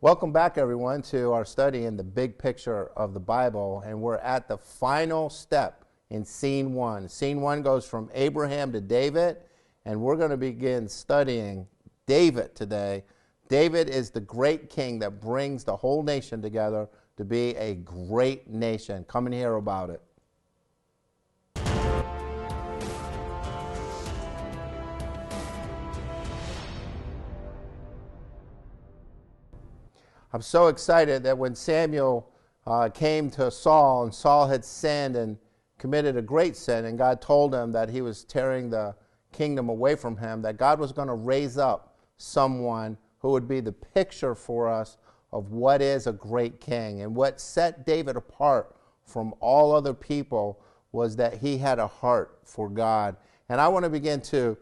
Welcome back, everyone, to our study in the big picture of the Bible, and we're at the final step in Scene 1. Scene 1 goes from Abraham to David, and we're going to begin studying David today. David is the great king that brings the whole nation together to be a great nation. Come and hear about it. I'm so excited that when Samuel came to Saul, and Saul had sinned and committed a great sin, and God told him that he was tearing the kingdom away from him, that God was going to raise up someone who would be the picture for us of what is a great king. And what set David apart from all other people was that he had a heart for God. And I want to begin to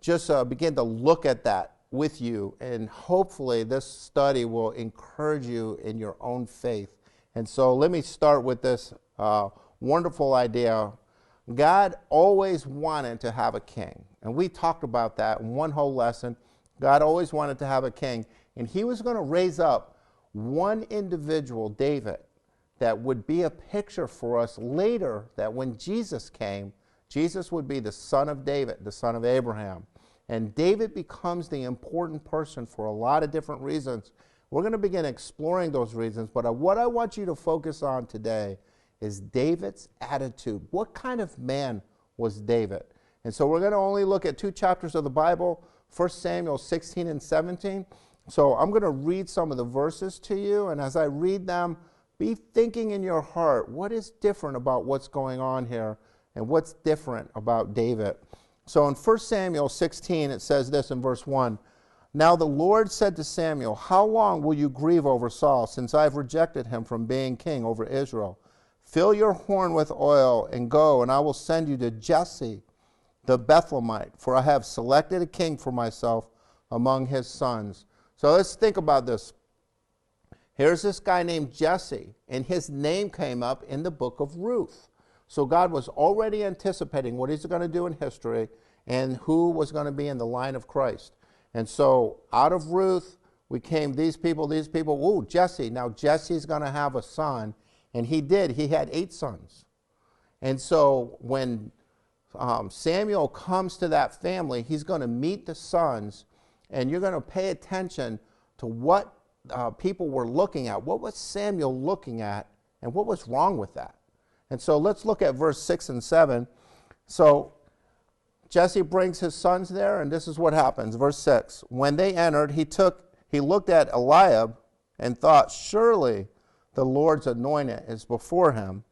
look at that with you, and hopefully this study will encourage you in your own faith. And so let me start with this wonderful idea. God always wanted to have a king, and we talked about that in one whole lesson. God always wanted to have a king, and he was going to raise up one individual, David, that would be a picture for us later, that when Jesus came, Jesus would be the son of David, the son of Abraham. And David becomes the important person for a lot of different reasons. We're going to begin exploring those reasons, but what I want you to focus on today is David's attitude. What kind of man was David? And so we're going to only look at 2 chapters of the Bible, 1 Samuel 16 and 17. So I'm going to read some of the verses to you, and as I read them, be thinking in your heart, what is different about what's going on here, and what's different about David? So in 1 Samuel 16, it says this in verse 1, "Now the Lord said to Samuel, how long will you grieve over Saul, since I have rejected him from being king over Israel? Fill your horn with oil and go, and I will send you to Jesse the Bethlehemite, for I have selected a king for myself among his sons." So let's think about this. Here's this guy named Jesse, and his name came up in the book of Ruth. So God was already anticipating what he's going to do in history and who was going to be in the line of Christ. And so out of Ruth, we came these people, ooh, Jesse. Now Jesse's going to have a son, and he did. He had 8 sons. And so when Samuel comes to that family, he's going to meet the sons, and you're going to pay attention to what people were looking at. What was Samuel looking at, and what was wrong with that? And so let's look at verse 6 and 7. So Jesse brings his sons there, and this is what happens. Verse 6, "When they entered, he looked at Eliab and thought, surely the Lord's anointed is before him.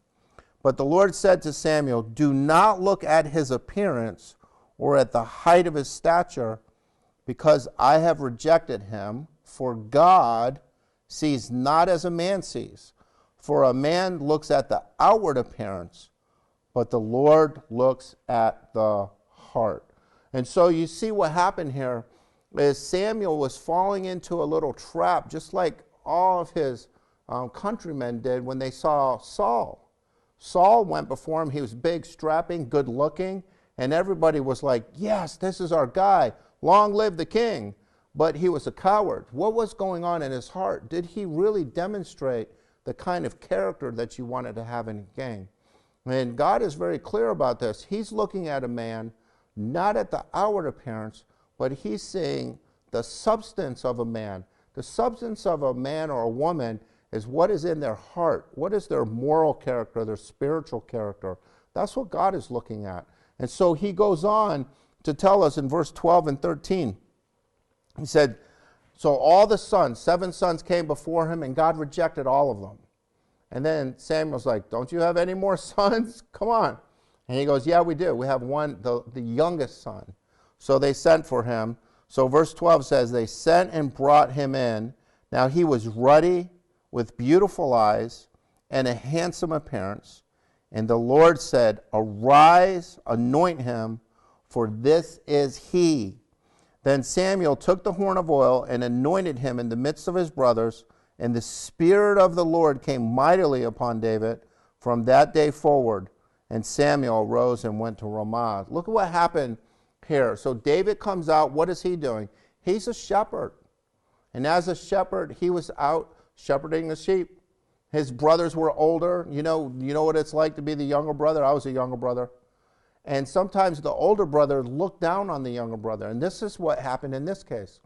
But the Lord said to Samuel, do not look at his appearance or at the height of his stature, because I have rejected him. For God sees not as a man sees. For a man looks at the outward appearance, but the Lord looks at the heart." And so you see what happened here is Samuel was falling into a little trap, just like all of his countrymen did when they saw Saul. Saul went before him. He was big, strapping, good looking, and everybody was like, yes, this is our guy. Long live the king. But he was a coward. What was going on in his heart? Did he really demonstrate the kind of character that you wanted to have in a king? And God is very clear about this. He's looking at a man, not at the outward appearance, but he's seeing the substance of a man. The substance of a man or a woman is what is in their heart. What is their moral character, their spiritual character? That's what God is looking at. And so he goes on to tell us in verse 12 and 13. He said, so all the sons, 7 sons came before him, and God rejected all of them. And then Samuel's like, don't you have any more sons? Come on. And he goes, yeah, we do. We have one, the youngest son. So they sent for him. So verse 12 says, they sent and brought him in. Now he was ruddy, with beautiful eyes, and a handsome appearance. And the Lord said, arise, anoint him, for this is he. Then Samuel took the horn of oil and anointed him in the midst of his brothers, and the Spirit of the Lord came mightily upon David from that day forward. And Samuel rose and went to Ramah. Look at what happened here. So David comes out. What is he doing? He's a shepherd. And as a shepherd, he was out shepherding the sheep. His brothers were older. You know what it's like to be the younger brother? I was a younger brother. And sometimes the older brother looked down on the younger brother. And this is what happened in this case.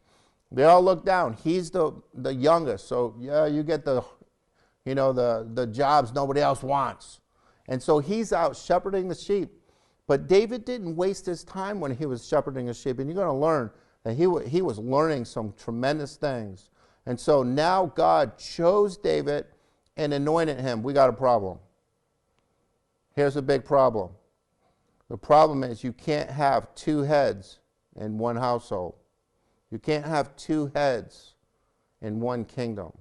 They all looked down. He's the youngest. So yeah, you get the jobs nobody else wants. And so he's out shepherding the sheep. But David didn't waste his time when he was shepherding the sheep. And you're going to learn that he was learning some tremendous things. And so now God chose David and anointed him. We got a problem. Here's a big problem. The problem is you can't have two heads in one household. You can't have two heads in one kingdom.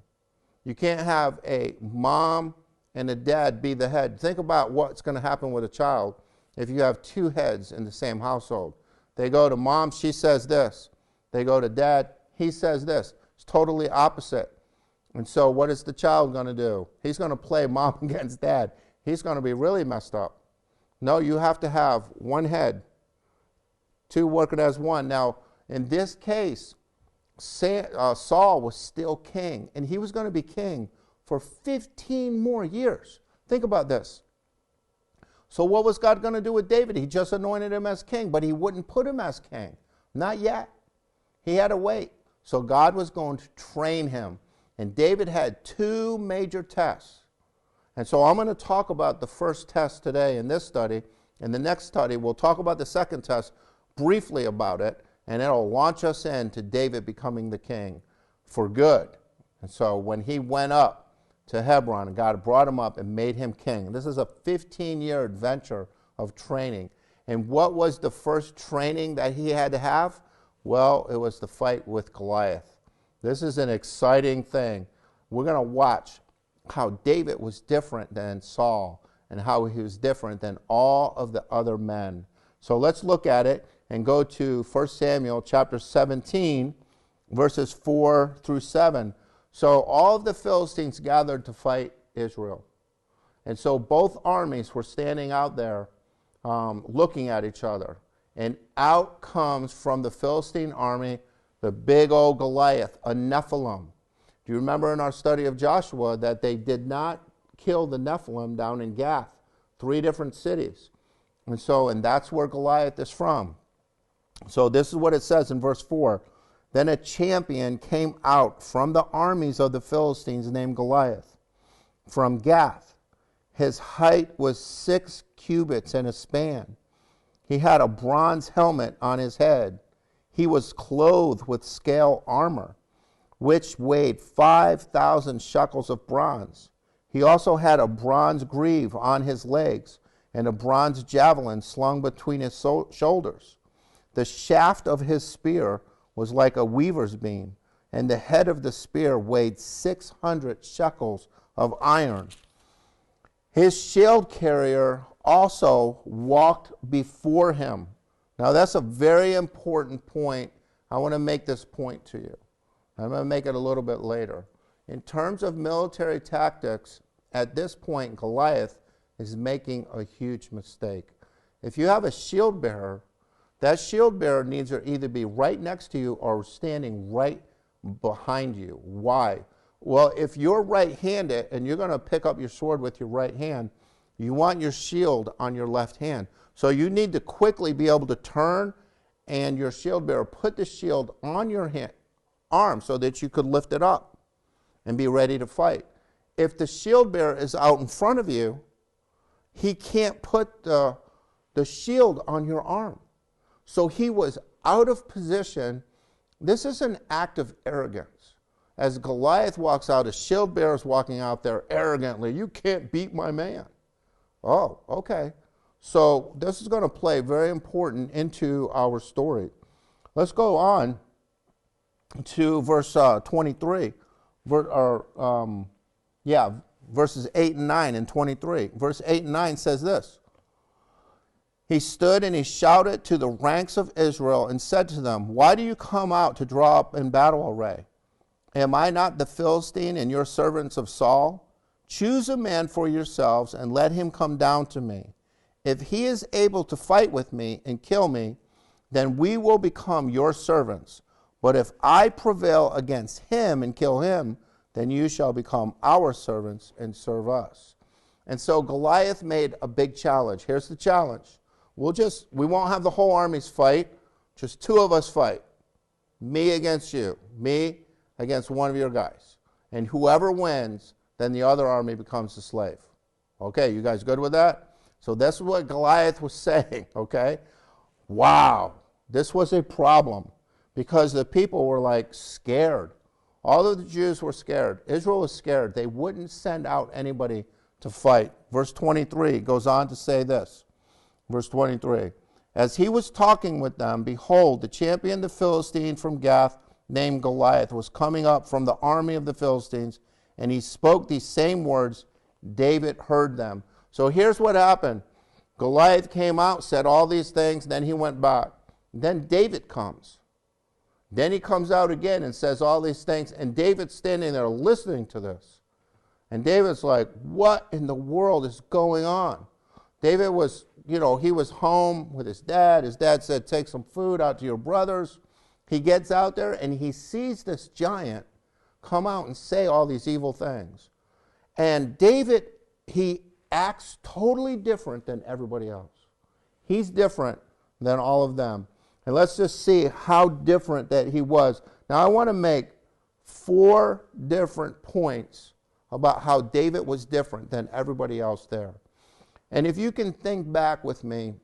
You can't have a mom and a dad be the head. Think about what's going to happen with a child if you have two heads in the same household. They go to mom, she says this. They go to dad, he says this. It's totally opposite. And so what is the child going to do? He's going to play mom against dad. He's going to be really messed up. No, you have to have one head, two working as one. Now, in this case, Saul was still king, and he was going to be king for 15 more years. Think about this. So what was God going to do with David? He just anointed him as king, but he wouldn't put him as king. Not yet. He had to wait. So God was going to train him. And David had two major tests. And so I'm going to talk about the first test today in this study. In the next study, we'll talk about the second test, briefly about it, and it'll launch us into David becoming the king for good. And so when he went up to Hebron, God brought him up and made him king. This is a 15-year adventure of training. And what was the first training that he had to have? Well, it was the fight with Goliath. This is an exciting thing. We're going to watch how David was different than Saul and how he was different than all of the other men. So let's look at it and go to 1 Samuel chapter 17, verses 4 through 7. So all of the Philistines gathered to fight Israel. And so both armies were standing out there looking at each other. And out comes from the Philistine army the big old Goliath, a Nephilim. Do you remember in our study of Joshua that they did not kill the Nephilim down in Gath, 3 different cities? And that's where Goliath is from. So this is what it says in verse 4. Then a champion came out from the armies of the Philistines named Goliath, from Gath. His height was 6 cubits and a span. He had a bronze helmet on his head. He was clothed with scale armor, which weighed 5,000 shekels of bronze. He also had a bronze greave on his legs and a bronze javelin slung between his shoulders. The shaft of his spear was like a weaver's beam, and the head of the spear weighed 600 shekels of iron. His shield carrier also walked before him. Now that's a very important point. I want to make this point to you. I'm going to make it a little bit later. In terms of military tactics, at this point, Goliath is making a huge mistake. If you have a shield bearer, that shield bearer needs to either be right next to you or standing right behind you. Why? Well, if you're right-handed and you're going to pick up your sword with your right hand, you want your shield on your left hand. So you need to quickly be able to turn and your shield bearer put the shield on your arm so that you could lift it up and be ready to fight. If the shield bearer is out in front of you, he can't put the shield on your arm. So he was out of position. This is an act of arrogance. As Goliath walks out, a shield bearer is walking out there arrogantly. You can't beat my man. Oh, okay. So this is going to play very important into our story. Let's go on to verse 23. Verses 8 and 9 and 23. Verse 8 and 9 says this. He stood and he shouted to the ranks of Israel and said to them, "Why do you come out to draw up in battle array? Am I not the Philistine and your servants of Saul? Choose a man for yourselves and let him come down to me. If he is able to fight with me and kill me, then we will become your servants. But if I prevail against him and kill him, then you shall become our servants and serve us. And so Goliath made a big challenge. Here's the challenge. We won't have the whole armies fight. Just two of us fight. Me against you. Me against one of your guys. And whoever wins, then the other army becomes the slave. Okay, you guys good with that? So that's what Goliath was saying, okay? Wow, this was a problem because the people were like scared. All of the Jews were scared. Israel was scared. They wouldn't send out anybody to fight. Verse 23 goes on to say this. Verse 23, as he was talking with them, behold, the champion, the Philistine from Gath, named Goliath, was coming up from the army of the Philistines, and he spoke these same words. David heard them. So here's what happened. Goliath came out, said all these things, then he went back. Then David comes. Then he comes out again and says all these things, and David's standing there listening to this. And David's like, what in the world is going on? David was, he was home with his dad. His dad said, take some food out to your brothers. He gets out there and he sees this giant come out and say all these evil things. And David, he acts totally different than everybody else. He's different than all of them. And let's just see how different that he was. Now I want to make 4 different points about how David was different than everybody else there. And if you can think back with me,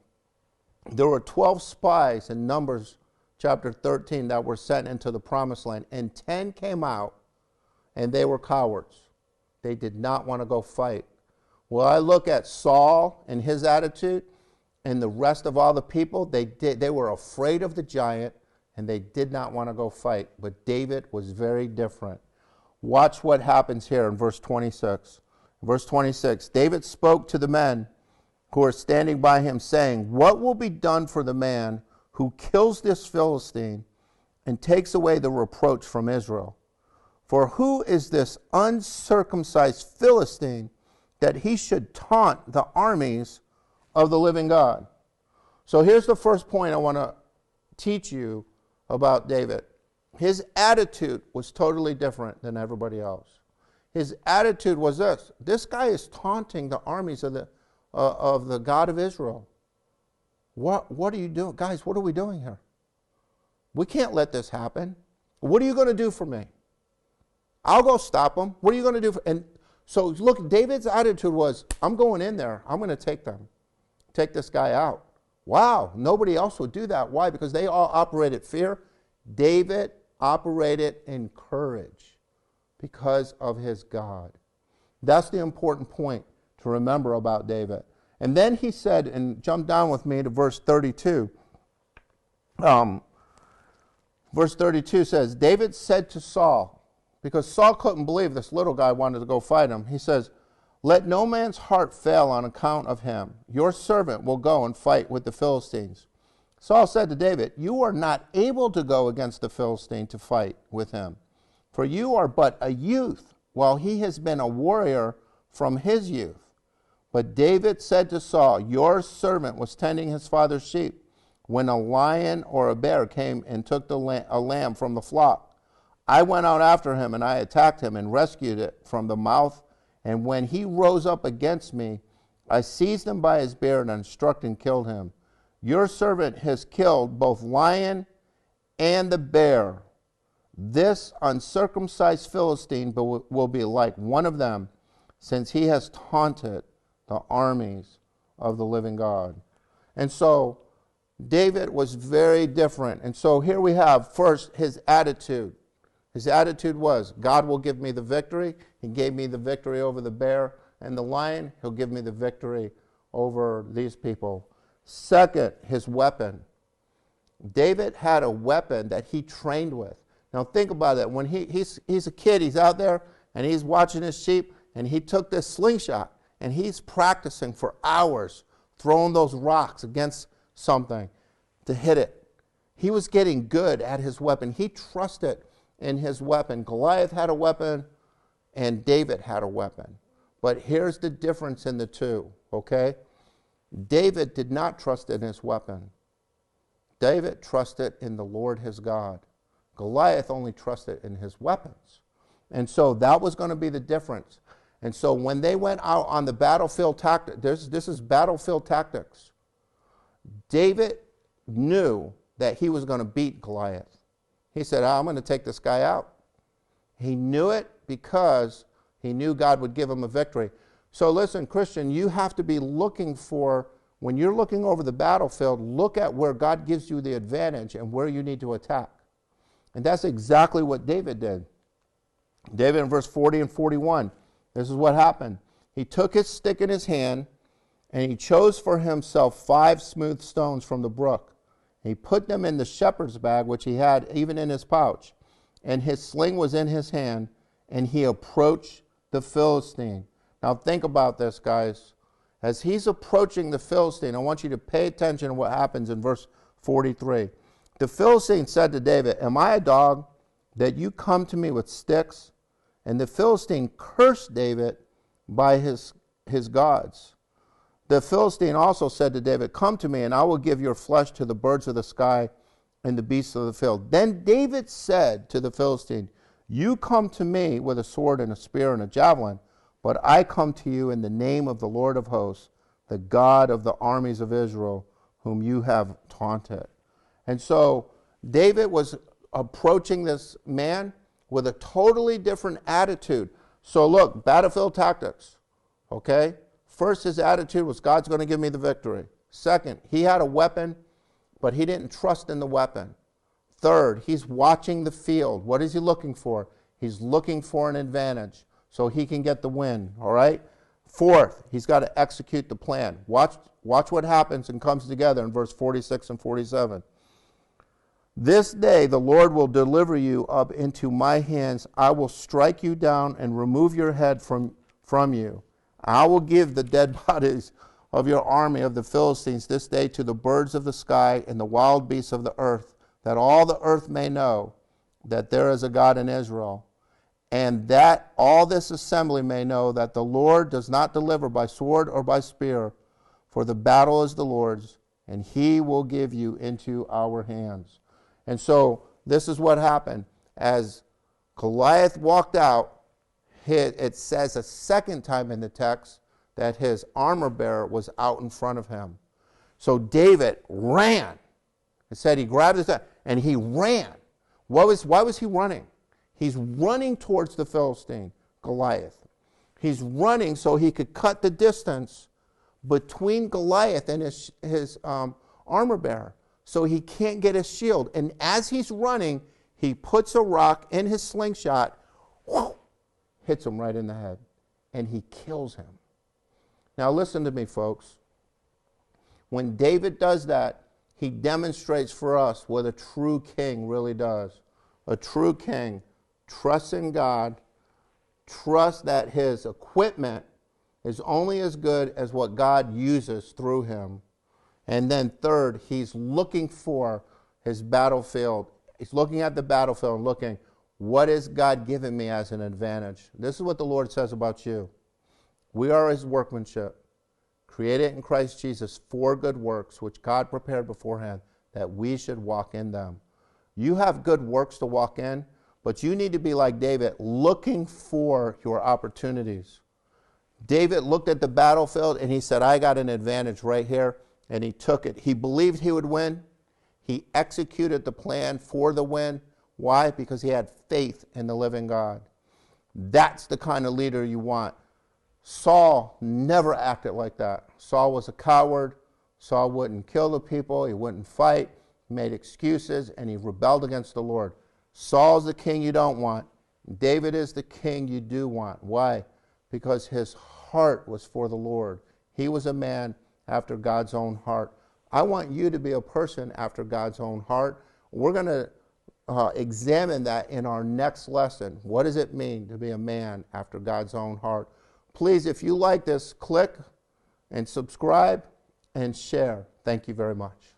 there were 12 spies in Numbers chapter 13 that were sent into the promised land, and 10 came out and they were cowards. They did not want to go fight. Well, I look at Saul and his attitude, and the rest of all the people, they were afraid of the giant, and they did not want to go fight. But David was very different. Watch what happens here in verse 26. Verse 26, David spoke to the men who are standing by him, saying, what will be done for the man who kills this Philistine and takes away the reproach from Israel? For who is this uncircumcised Philistine that he should taunt the armies of the living God? So here's the first point I want to teach you about David. His attitude was totally different than everybody else. His attitude was this. This guy is taunting the armies of the God of Israel. What are you doing? Guys, what are we doing here? We can't let this happen. What are you going to do for me? I'll go stop them. What are you going to do? And so look, David's attitude was, I'm going in there. I'm going to take this guy out. Wow, nobody else would do that. Why? Because they all operated fear. David operated in courage because of his God. That's the important point to remember about David. And then he said, and jump down with me to verse 32. Verse 32 says, David said to Saul, because Saul couldn't believe this little guy wanted to go fight him. He says, let no man's heart fail on account of him. Your servant will go and fight with the Philistines. Saul said to David, you are not able to go against the Philistine to fight with him, for you are but a youth, while he has been a warrior from his youth. But David said to Saul, your servant was tending his father's sheep when a lion or a bear came and took a lamb from the flock. I went out after him, and I attacked him and rescued it from the mouth. And when he rose up against me, I seized him by his beard and struck and killed him. Your servant has killed both lion and the bear. This uncircumcised Philistine will be like one of them, since he has taunted the armies of the living God. And so David was very different. And so here we have first his attitude. His attitude was, God will give me the victory. He gave me the victory over the bear and the lion. He'll give me the victory over these people. Second, his weapon. David had a weapon that he trained with. Now think about it. When he's a kid, he's out there and he's watching his sheep, and he took this slingshot and he's practicing for hours, throwing those rocks against something to hit it. He was getting good at his weapon. He trusted in his weapon. Goliath had a weapon and David had a weapon. But here's the difference in the two, okay? David did not trust in his weapon. David trusted in the Lord his God. Goliath only trusted in his weapons. And so that was going to be the difference. And so when they went out on the battlefield tactics, this is battlefield tactics. David knew that he was going to beat Goliath. He said, I'm going to take this guy out. He knew it because he knew God would give him a victory. So listen, Christian, you have to be looking for, when you're looking over the battlefield, look at where God gives you the advantage and where you need to attack. And that's exactly what David did. David in verse 40 and 41, this is what happened. He took his stick in his hand and he chose for himself 5 smooth stones from the brook. He put them in the shepherd's bag, which he had even in his pouch, and his sling was in his hand, and he approached the Philistine. Now think about this, guys. As he's approaching the Philistine, I want you to pay attention to what happens in verse 43. The Philistine said to David, am I a dog that you come to me with sticks? And the Philistine cursed David by his gods. The Philistine also said to David, come to me, and I will give your flesh to the birds of the sky and the beasts of the field. Then David said to the Philistine, you come to me with a sword and a spear and a javelin, but I come to you in the name of the Lord of hosts, the God of the armies of Israel, whom you have taunted. And so David was approaching this man with a totally different attitude. So look, battlefield tactics, okay? First, his attitude was, God's going to give me the victory. Second, he had a weapon, but he didn't trust in the weapon. Third, he's watching the field. What is he looking for? He's looking for an advantage so he can get the win, all right? Fourth, he's got to execute the plan. Watch what happens and comes together in verse 46 and 47. This day the Lord will deliver you up into my hands. I will strike you down and remove your head from you. I will give the dead bodies of your army of the Philistines this day to the birds of the sky and the wild beasts of the earth, that all the earth may know that there is a God in Israel, and that all this assembly may know that the Lord does not deliver by sword or by spear, for the battle is the Lord's, and he will give you into our hands. And so this is what happened. As Goliath walked out, it says a second time in the text that his armor bearer was out in front of him. So David ran. It said he grabbed his and he ran. Why was he running? He's running towards the Philistine, Goliath. He's running so he could cut the distance between Goliath and his armor bearer, so he can't get his shield. And as he's running, he puts a rock in his slingshot, hits him right in the head, and he kills him. Now listen to me, folks. When David does that, he demonstrates for us what a true king really does. A true king trusts in God, trusts that his equipment is only as good as what God uses through him. And then third, he's looking for his battlefield. He's looking at the battlefield and looking, what is God giving me as an advantage? This is what the Lord says about you. We are his workmanship, created in Christ Jesus for good works, which God prepared beforehand that we should walk in them. You have good works to walk in, but you need to be like David, looking for your opportunities. David looked at the battlefield and he said, I got an advantage right here, and he took it. He believed he would win. He executed the plan for the win. Why? Because he had faith in the living God. That's the kind of leader you want. Saul never acted like that. Saul was a coward. Saul wouldn't kill the people. He wouldn't fight. He made excuses, and he rebelled against the Lord. Saul's the king you don't want. David is the king you do want. Why? Because his heart was for the Lord. He was a man after God's own heart. I want you to be a person after God's own heart. We're going to examine that in our next lesson. What does it mean to be a man after God's own heart? Please, if you like this, click and subscribe and share. Thank you very much.